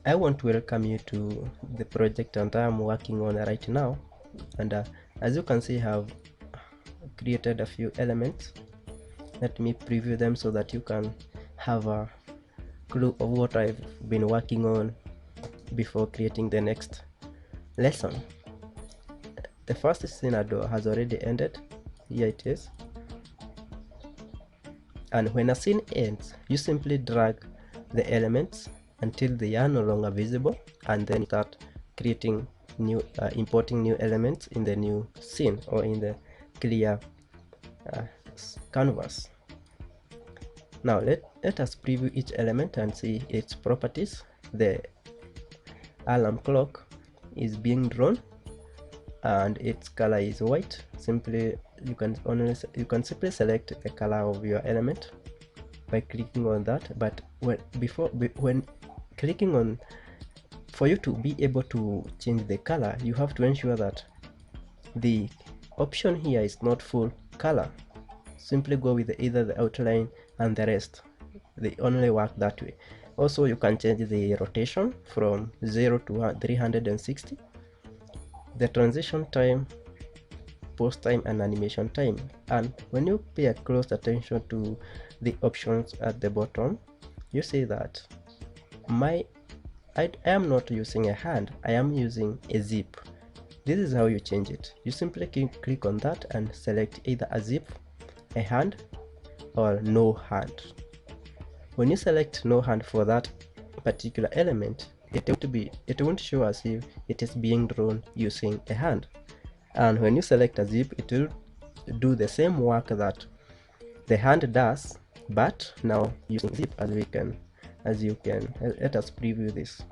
I want to welcome you to the project that I'm working on right now, and as you can see, I have created a few elements. Let me preview them so that you can have a clue of what I've been working on before creating the next lesson. The first scenario has already ended. Here it is. And when a scene ends, you simply drag the elements until they are no longer visible, and then start creating new importing new elements in the new scene or in the clear canvas. Now let us preview each element and see its properties. The alarm clock is being drawn and its color is white. You can simply select the color of your element by clicking on that, but when clicking on, for you to be able to change the color, you have to ensure that the option here is not full color. Simply go with either the outline and the rest. They only work that way. Also, you can change the rotation from 0 to 360, the transition time, pause time, and animation time. And when you pay a close attention to the options at the bottom, you see that I am not using a hand, I am using a zip. This is how you change it. You simply click on that and select either a zip, a hand, or no hand. When you select no hand for that particular element, it won't show as if it is being drawn using a hand. And when you select a zip, it will do the same work that the hand does, but now using zip. As you can let us preview this.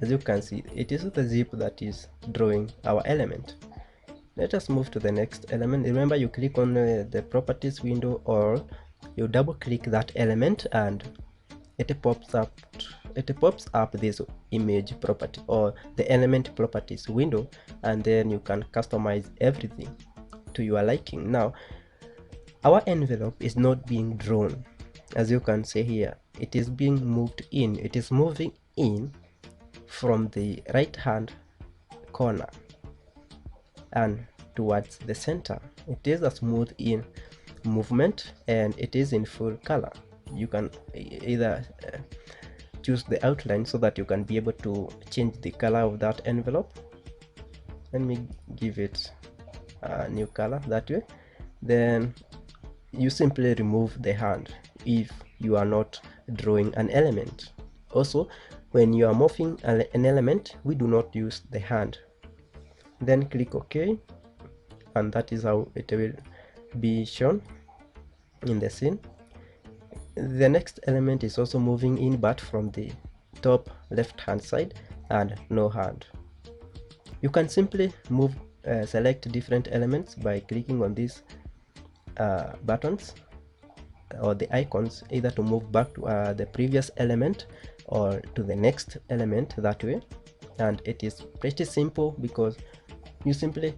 As you can see, it is the zip that is drawing our element. Let us move to the next element. Remember, you click on the properties window, or you double click that element and it pops up this image property or the element properties window, and then you can customize everything to your liking. Now our envelope is not being drawn. As you can see here, it is being moved in. It is moving in from the right hand corner and towards the center. It is a smooth in movement and it is in full color. You can either choose the outline so that you can be able to change the color of that envelope. Let me give it a new color that way. Then you simply remove the hand if you are not drawing an element. Also, when you are morphing an element, we do not use the hand. Then click OK, and that is how it will be shown in the scene. The next element is also moving in, but from the top left hand side and no hand. You can simply select different elements by clicking on these buttons or the icons, either to move back to the previous element or to the next element that way. And it is pretty simple because you simply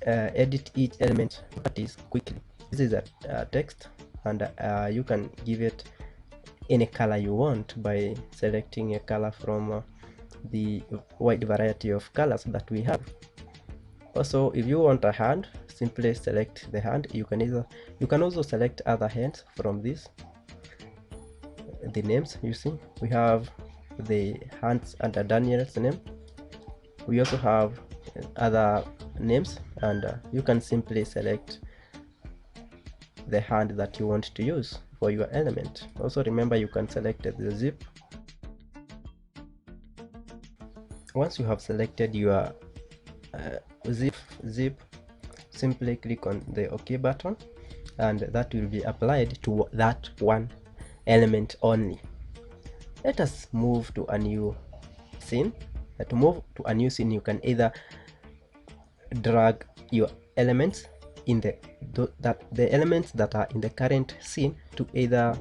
edit each element properties quickly. This is a text, and you can give it any color you want by selecting a color from the wide variety of colors that we have. Also, if you want a hand, simply select the hand. You can also select other hands from this. The names, you see, we have the hands under Daniel's name. We also have other names, and you can simply select the hand that you want to use for your element. Also remember, you can select the zip. Once you have selected your zip, simply click on the OK button, and that will be applied to that one element only. Let us move to a new scene. To move to a new scene, you can either drag your elements in the elements that are in the current scene to either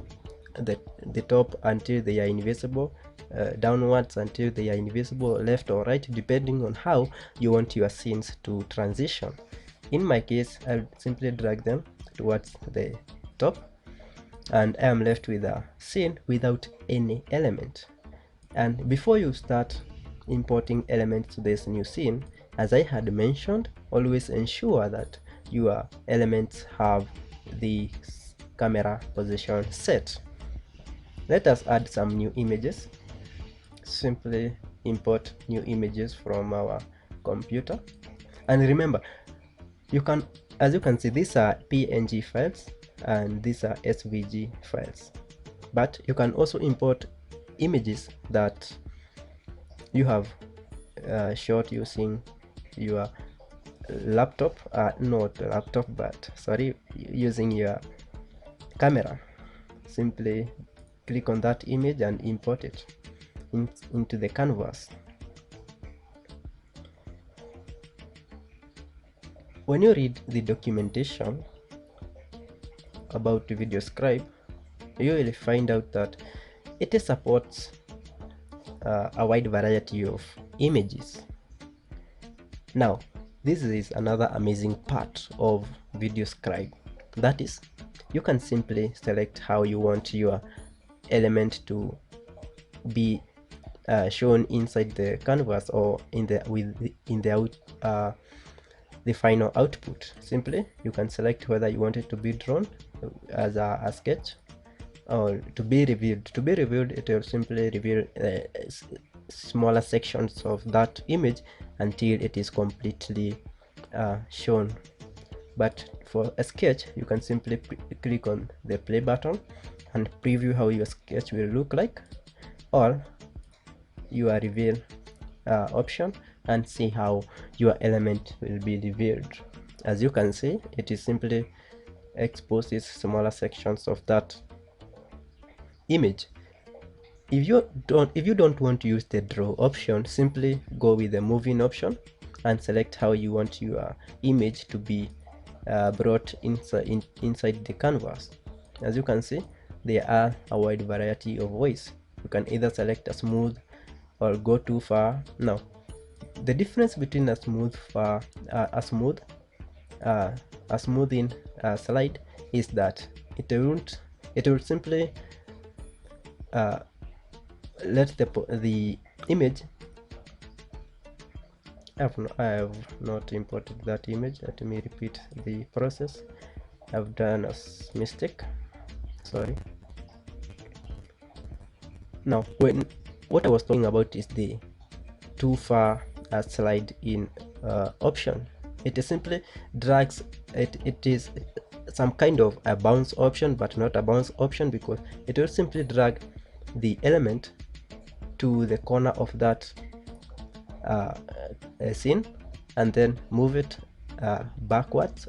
the top until they are invisible, downwards until they are invisible, left or right, depending on how you want your scenes to transition. In my case, I'll simply drag them towards the top, and I am left with a scene without any element. And before you start importing elements to this new scene, as I had mentioned, always ensure that your elements have the camera position set. Let us add some new images. Simply import new images from our computer, and remember, you can, as you can see, these are PNG files and these are SVG files, but you can also import images that you have shot using your laptop, not laptop, but sorry, using your camera. Simply click on that image and import it into the canvas. When you read the documentation about VideoScribe, you will find out that it supports a wide variety of images. Now, this is another amazing part of VideoScribe. That is, you can simply select how you want your element to be shown inside the canvas or in the final output. Simply, you can select whether you want it to be drawn as a sketch or to be revealed. To be revealed, it will simply reveal smaller sections of that image until it is completely shown. But for a sketch, you can simply click on the play button and preview how your sketch will look like, or your reveal option, and see how your element will be revealed. As you can see, it is simply exposes smaller sections of that image. If you don't want to use the draw option, simply go with the moving option and select how you want your image to be brought inside the canvas. As you can see, there are a wide variety of ways. You can either select a smooth or go too far. Now, the difference between a smoothing slide is that it will simply let the image. I have not imported that image. Let me repeat the process. I've done a mistake, sorry. Now, what I was talking about is the too far slide in option. It simply drags it. It is some kind of a bounce option, but not a bounce option, because it will simply drag the element to the corner of that scene and then move it backwards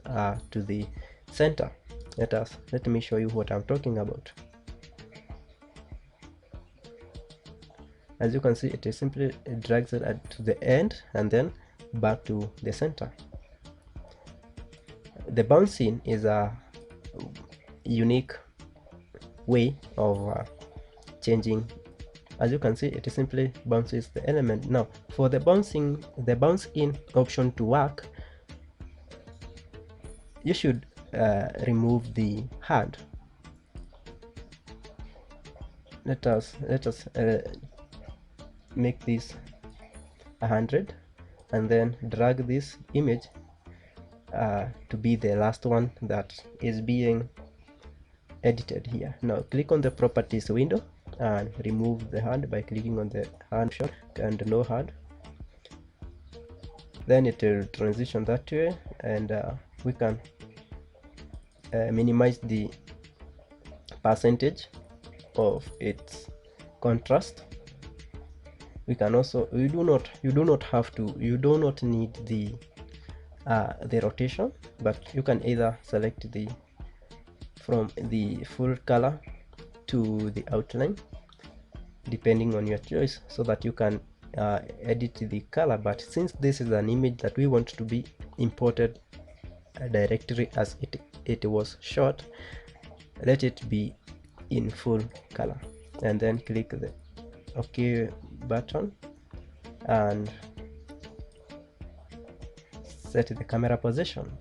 to the center. Let me show you what I'm talking about. As you can see, it simply drags it to the end and then back to the center. The bouncing is a unique way of changing. As you can see, it simply bounces the element. Now, for the bounce in option to work, you should remove the hand. Let us make this 100 and then drag this image to be the last one that is being edited here. Now click on the properties window and remove the hand by clicking on the hand option and no hand. Then it will transition that way, and we can minimize the percentage of its contrast. We can also, you do not need the rotation, but you can either select from the full color to the outline depending on your choice, so that you can edit the color. But since this is an image that we want to be imported directly as it was shot, let it be in full color, and then click the OK button and set the camera position.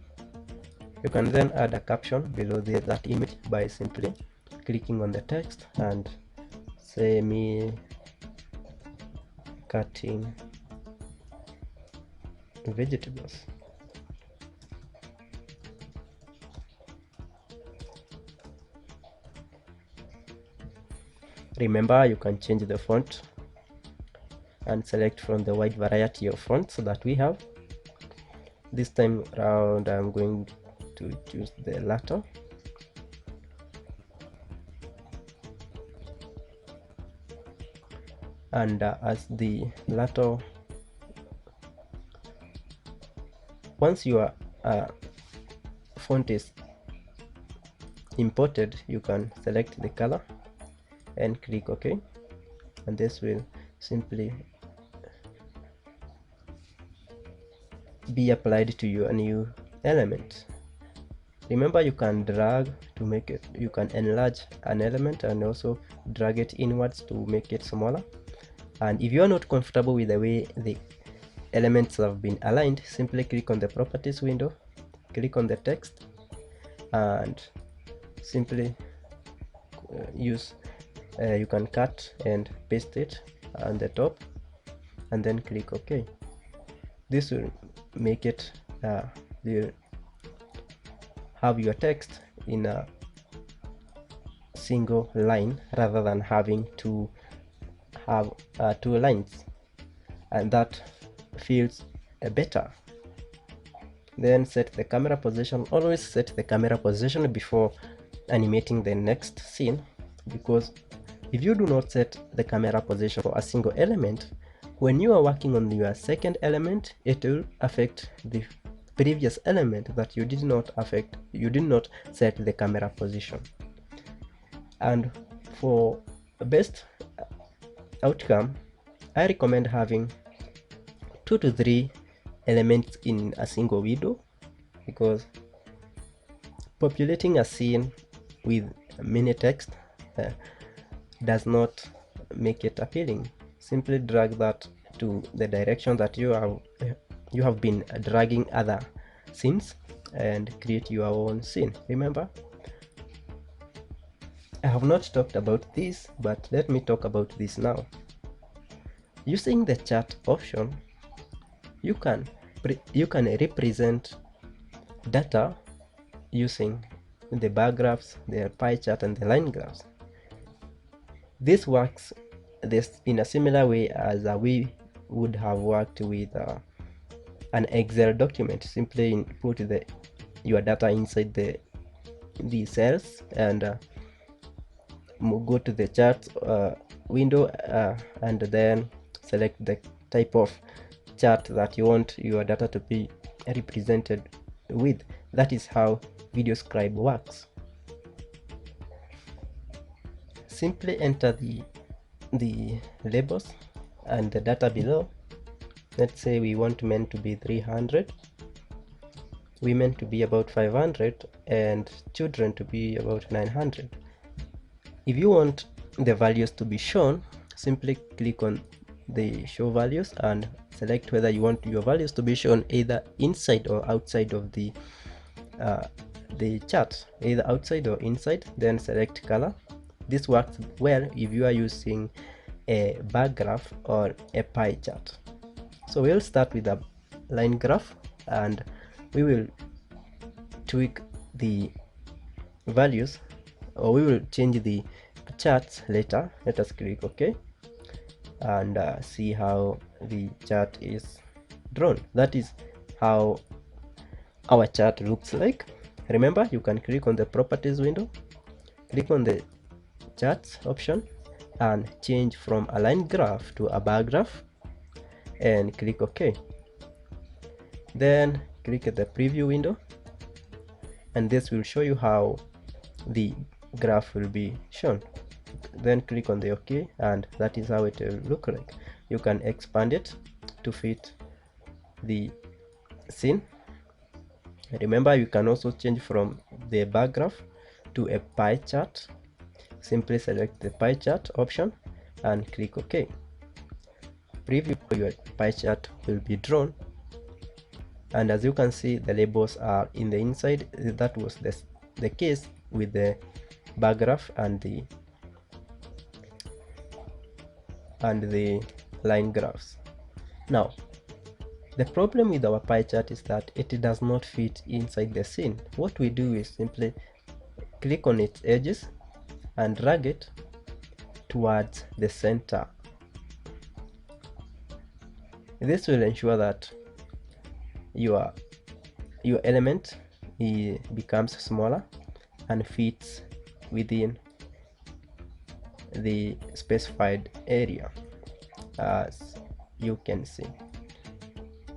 You can then add a caption below that image by simply clicking on the text and say me cutting vegetables. Remember, you can change the font and select from the wide variety of fonts that we have. This time around I'm going to choose the latter. And as the latter, once your font is imported, you can select the color and click OK, and this will simply be applied to your new element. Remember, you can drag to make it, you can enlarge an element and also drag it inwards to make it smaller. And if you are not comfortable with the way the elements have been aligned, simply click on the properties window, click on the text, and simply you can cut and paste it on the top and then click OK. This will make it you have your text in a single line rather than having to have two lines, and that feels better. Then set the camera position. Always set the camera position before animating the next scene, because if you do not set the camera position for a single element, when you are working on your second element, it will affect the previous element that you did not set the camera position. And for best outcome, I recommend having 2 to 3 elements in a single video, because populating a scene with many text does not make it appealing. Simply drag that to the direction that you have been dragging other scenes and create your own scene. Remember, I have not talked about this, but let me talk about this now. Using the chart option, you can represent data using the bar graphs, the pie chart, and the line graphs. This works in a similar way as we would have worked with an Excel document. Simply input your data inside the cells and go to the chart window and then select the type of chart that you want your data to be represented with. That is how VideoScribe works. Simply enter the labels and the data below. Let's say we want men to be 300, women to be about 500, and children to be about 900. If you want the values to be shown, simply click on the show values and select whether you want your values to be shown either inside or outside of the chart, either outside or inside. Then select color. This works well if you are using a bar graph or a pie chart. So we'll start with a line graph and we will tweak the values, or we will change the charts later. Let us click OK and see how the chart is drawn. That is how our chart looks like. Remember, you can click on the properties window, click on the charts option and change from a line graph to a bar graph and click OK. Then click at the preview window and this will show you how the graph will be shown. Then click on the OK and that is how it will look like. You can expand it to fit the scene. Remember, you can also change from the bar graph to a pie chart. Simply select the pie chart option and click OK. Preview your pie chart will be drawn, and as you can see, the labels are in the inside. That was the case with the bar graph and the line graphs. Now, the problem with our pie chart is that it does not fit inside the scene. What we do is simply click on its edges and drag it towards the center. This will ensure that your element becomes smaller and fits within the specified area, as you can see.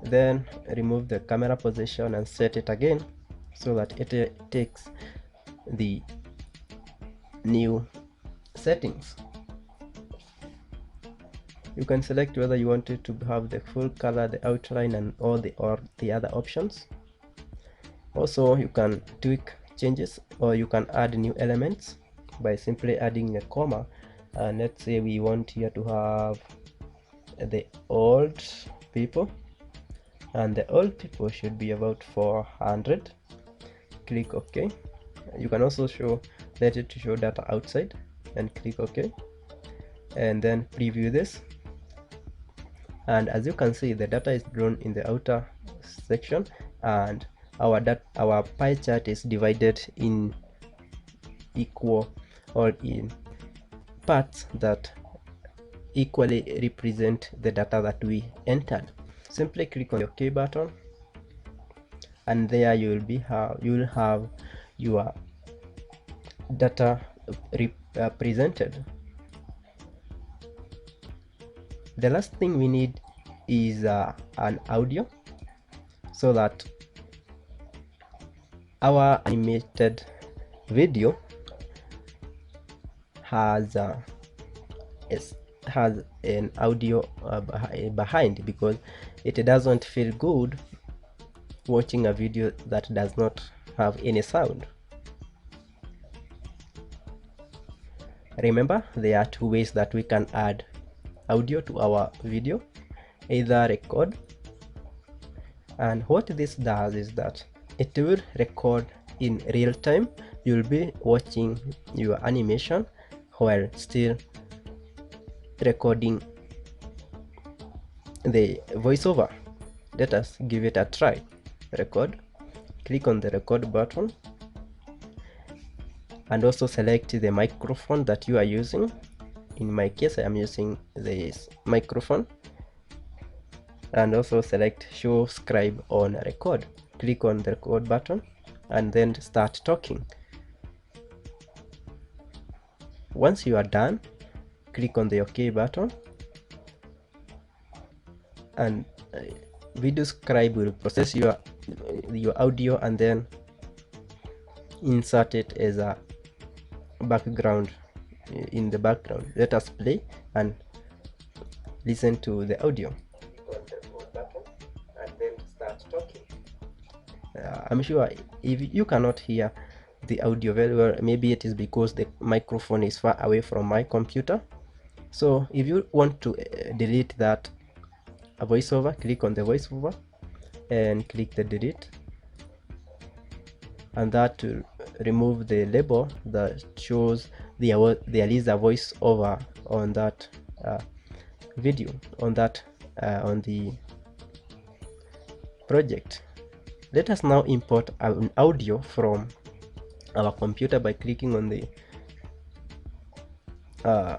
Then remove the camera position and set it again so that it takes the new settings. You can select whether you want it to have the full color, the outline, and all the other options. Also, you can tweak changes, or you can add new elements by simply adding a comma. And let's say we want here to have the old people, and the old people should be about 400. Click OK. You can also let it show data outside and click OK, and then preview this. And as you can see, the data is drawn in the outer section, and our pie chart is divided in equal, or in parts that equally represent the data that we entered. Simply click on the OK button, and there you will have your data presented. The last thing we need is an audio, so that our animated video has an audio behind, because it doesn't feel good watching a video that does not have any sound. Remember, there are two ways that we can add audio to our video: either record, and what this does is that it will record in real time. You'll be watching your animation while still recording the voiceover. Let us give it a try. Record. Click on the record button, and also select the microphone that you are using. In my case, I am using this microphone. And also select show scribe on record. Click on the record button and then start talking. Once you are done, click on the OK button, and VideoScribe will process your audio and then insert it as a background in the background. Let us play and listen to the audio. And then start talking. I'm sure if you cannot hear the audio very well, maybe it is because the microphone is far away from my computer. So if you want to delete that voiceover, click on the voiceover and click the delete, and that will remove the label that shows there is a voiceover on that video, on the project. Let us now import an audio from our computer by clicking on the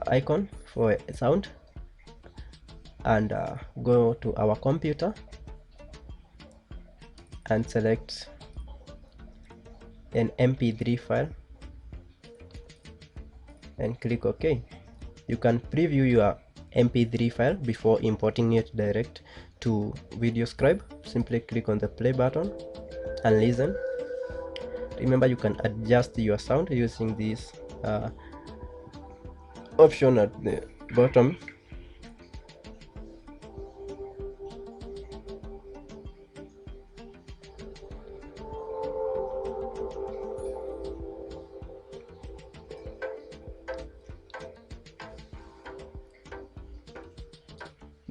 icon for sound, and go to our computer and select an MP3 file and click OK. You can preview your MP3 file before importing it direct to VideoScribe. Simply click on the play button and listen. Remember, you can adjust your sound using this option at the bottom.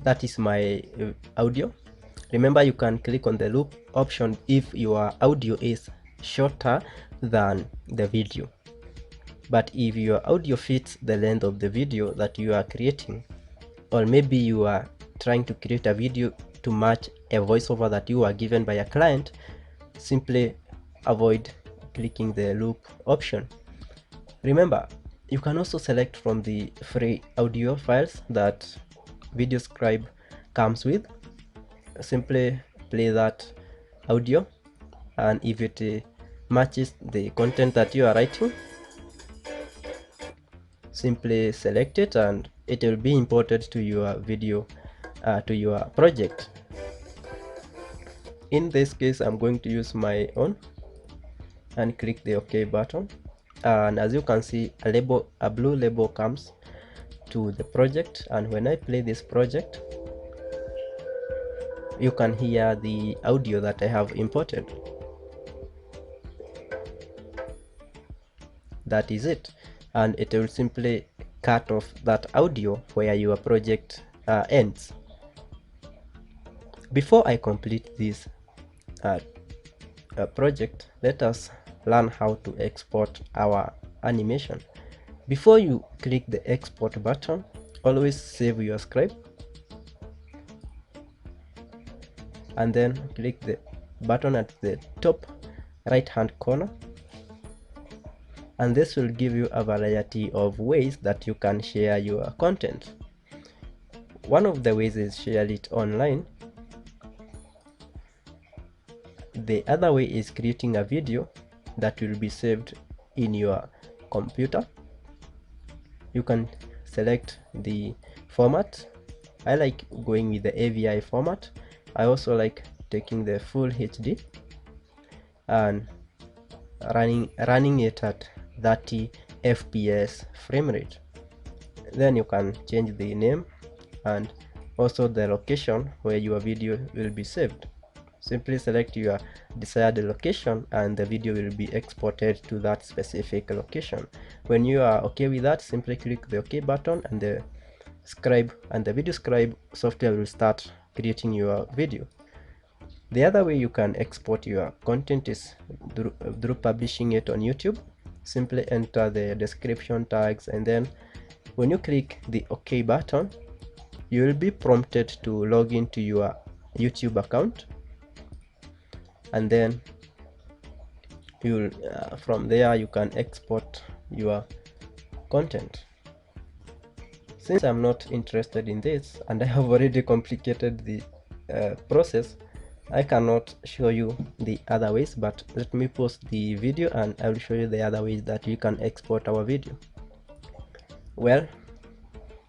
That is my audio. Remember, you can click on the loop option if your audio is shorter than the video. But if your audio fits the length of the video that you are creating, or maybe you are trying to create a video to match a voiceover that you are given by a client, simply avoid clicking the loop option. Remember, you can also select from the free audio files that VideoScribe comes with. Simply play that audio, and if it matches the content that you are writing, simply select it and it will be imported to your video, to your project. In this case, I'm going to use my own and click the OK button, and as you can see, a blue label comes to the project, and when I play this project, you can hear the audio that I have imported. That is it, and it will simply cut off that audio where your project ends. Before I complete this project, let us learn how to export our animation. Before you click the export button, always save your script and then click the button at the top right hand corner, and this will give you a variety of ways that you can share your content. One of the ways is share it online. The other way is creating a video that will be saved in your computer. You can select the format. I like going with the AVI format. I also like taking the full HD and running it at 30 FPS frame rate. Then you can change the name and also the location where your video will be saved. Simply select your desired location and the video will be exported to that specific location. When you are okay with that, simply click the OK button and the VideoScribe software will start creating your video. The other way you can export your content is through publishing it on YouTube. Simply enter the description tags, and then when you click the OK button, you will be prompted to log into your YouTube account, and then you'll from there you can export your content. Since I'm not interested in this and I have already complicated the process, I cannot show you the other ways, but let me pause the video and I will show you the other ways that you can export our video. Well,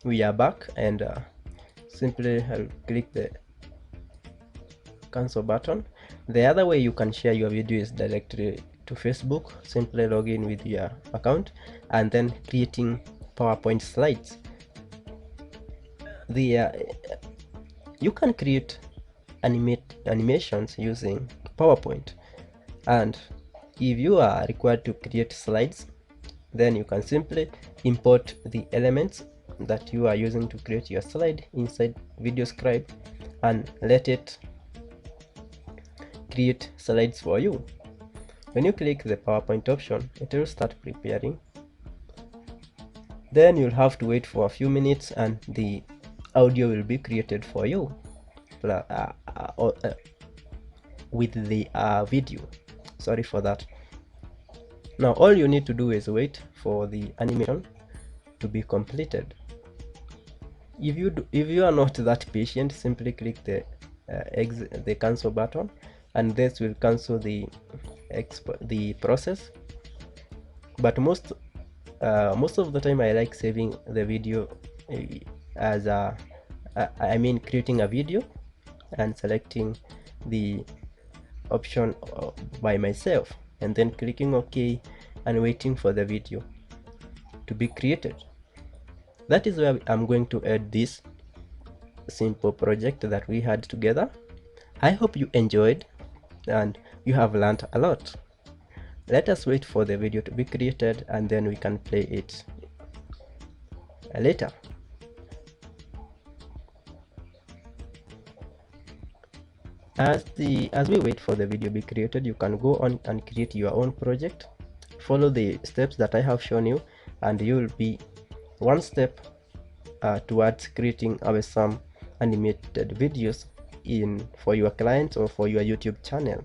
we are back, and simply I'll click the cancel button. The other way you can share your video is directly to Facebook. Simply log in with your account and then creating PowerPoint slides. You can create animations using PowerPoint, and if you are required to create slides, then you can simply import the elements that you are using to create your slide inside VideoScribe and let it create slides for you. When you click the PowerPoint option, it will start preparing. Then you'll have to wait for a few minutes and the audio will be created for you with the video. Sorry for that. Now all you need to do is wait for the animation to be completed. If you are not that patient, simply click the cancel button, and this will cancel the process. But most of the time I like saving the video as creating a video and selecting the option by myself and then clicking OK and waiting for the video to be created. That is where I'm going to add this simple project that we had together. I hope you enjoyed and you have learned a lot. Let us wait for the video to be created and then we can play it later. As we wait for the video to be created, you can go on and create your own project. Follow the steps that I have shown you and you will be one step towards creating some animated videos for your clients or for your YouTube channel.